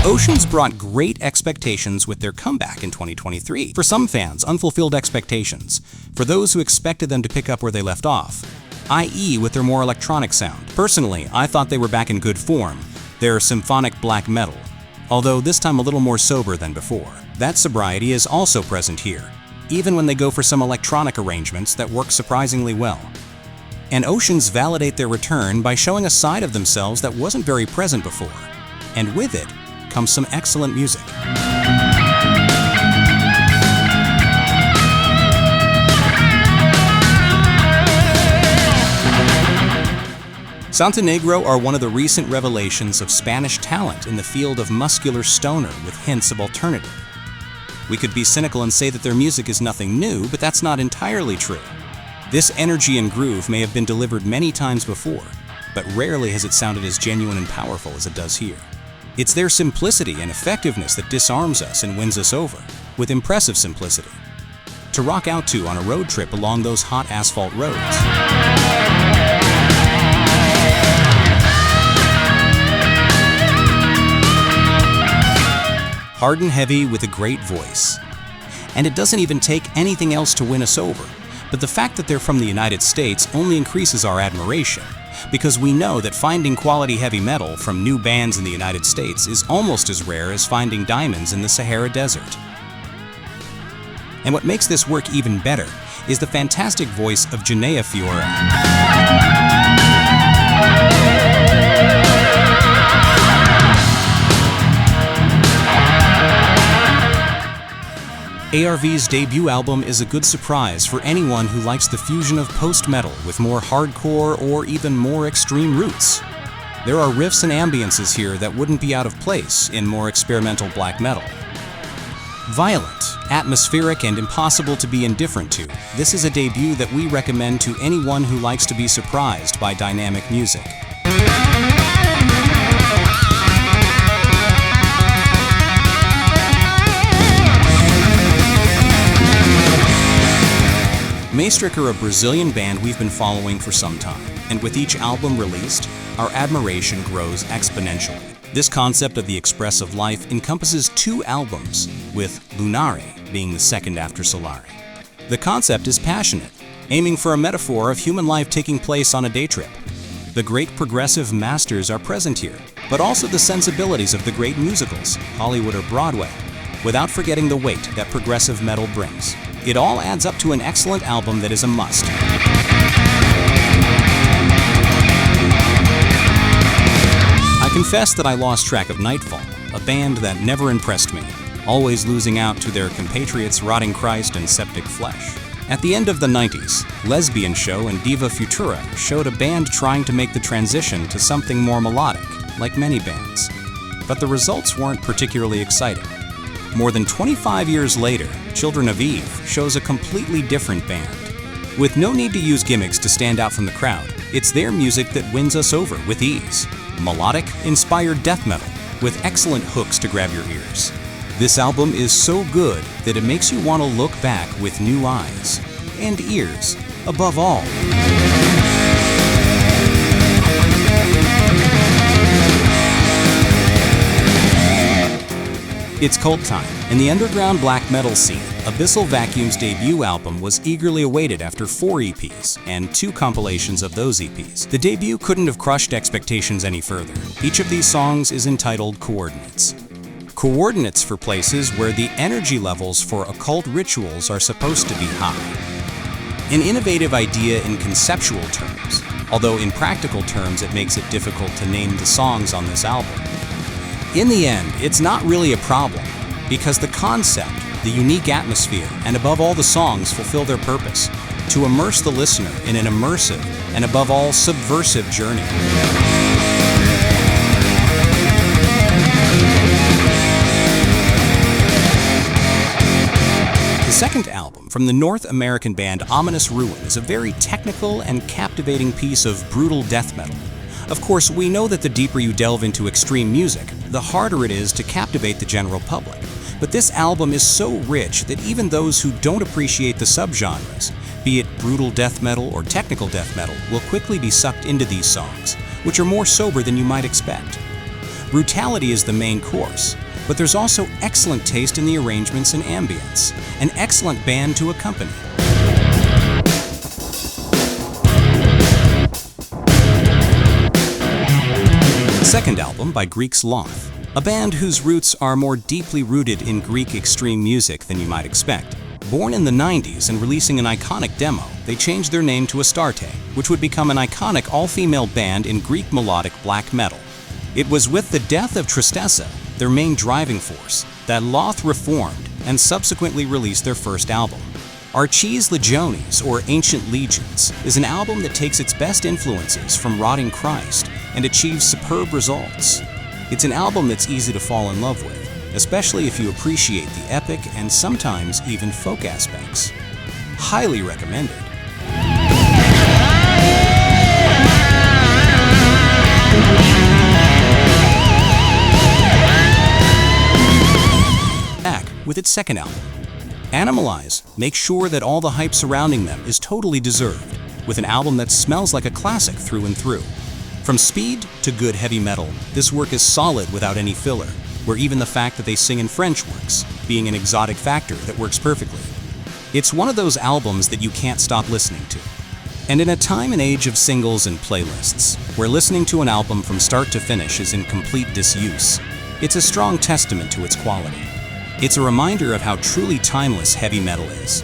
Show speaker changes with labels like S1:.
S1: Oceans brought great expectations with their comeback in 2023. For some fans, unfulfilled expectations. For those who expected them to pick up where they left off, i.e. with their more electronic sound. Personally, I thought they were back in good form, their symphonic black metal, although this time a little more sober than before. That sobriety is also present here, even when they go for some electronic arrangements that work surprisingly well. And Oceans validate their return by showing a side of themselves that wasn't very present before, and with it comes some excellent music. Santonegro are one of the recent revelations of Spanish talent in the field of muscular stoner with hints of alternative. We could be cynical and say that their music is nothing new, but that's not entirely true. This energy and groove may have been delivered many times before, but rarely has it sounded as genuine and powerful as it does here. It's their simplicity and effectiveness that disarms us and wins us over, with impressive simplicity, to rock out to on a road trip along those hot asphalt roads. Hard and heavy with a great voice. And it doesn't even take anything else to win us over, but the fact that they're from the United States only increases our admiration, because we know that finding quality heavy metal from new bands in the United States is almost as rare as finding diamonds in the Sahara Desert. And what makes this work even better is the fantastic voice of Janea Fiora. ARV's debut album is a good surprise for anyone who likes the fusion of post-metal with more hardcore or even more extreme roots. There are riffs and ambiences here that wouldn't be out of place in more experimental black metal. Violent, atmospheric, and impossible to be indifferent to, this is a debut that we recommend to anyone who likes to be surprised by dynamic music. Maestrick are a Brazilian band we've been following for some time, and with each album released, our admiration grows exponentially. This concept of the expressive life encompasses 2 albums, with Lunare being the second after Solare. The concept is passionate, aiming for a metaphor of human life taking place on a day trip. The great progressive masters are present here, but also the sensibilities of the great musicals, Hollywood or Broadway, without forgetting the weight that progressive metal brings. It all adds up to an excellent album that is a must. I confess that I lost track of Nightfall, a band that never impressed me, always losing out to their compatriots Rotting Christ and Septic Flesh. At the end of the 90s, Lesbian Show and Diva Futura showed a band trying to make the transition to something more melodic, like many bands. But the results weren't particularly exciting. More than 25 years later, Children of Eve shows a completely different band. With no need to use gimmicks to stand out from the crowd, it's their music that wins us over with ease. Melodic, inspired death metal, with excellent hooks to grab your ears. This album is so good that it makes you want to look back with new eyes. And ears, above all. It's cult time. In the underground black metal scene, Abyssal Vacuum's debut album was eagerly awaited after 4 EPs, and 2 compilations of those EPs. The debut couldn't have crushed expectations any further. Each of these songs is entitled Coordinates. Coordinates for places where the energy levels for occult rituals are supposed to be high. An innovative idea in conceptual terms, although in practical terms it makes it difficult to name the songs on this album. In the end, it's not really a problem, because the concept, the unique atmosphere, and above all the songs fulfill their purpose, to immerse the listener in an immersive, and above all subversive journey. The second album from the North American band Ominous Ruin is a very technical and captivating piece of brutal death metal. Of course, we know that the deeper you delve into extreme music, the harder it is to captivate the general public. But this album is so rich that even those who don't appreciate the subgenres, be it brutal death metal or technical death metal, will quickly be sucked into these songs, which are more sober than you might expect. Brutality is the main course, but there's also excellent taste in the arrangements and ambience, an excellent band to accompany. Second album by Greek's Lloth, a band whose roots are more deeply rooted in Greek extreme music than you might expect. Born in the 90s and releasing an iconic demo, they changed their name to Astarte, which would become an iconic all-female band in Greek melodic black metal. It was with the death of Tristessa, their main driving force, that Lloth reformed and subsequently released their first album. Arches Legiones, or Ancient Legions, is an album that takes its best influences from Rotting Christ and achieves superb results. It's an album that's easy to fall in love with, especially if you appreciate the epic and sometimes even folk aspects. Highly recommended. Back with its second album. Animalize makes sure that all the hype surrounding them is totally deserved, with an album that smells like a classic through and through. From speed to good heavy metal, this work is solid without any filler, where even the fact that they sing in French works, being an exotic factor that works perfectly. It's one of those albums that you can't stop listening to. And in a time and age of singles and playlists, where listening to an album from start to finish is in complete disuse, it's a strong testament to its quality. It's a reminder of how truly timeless heavy metal is,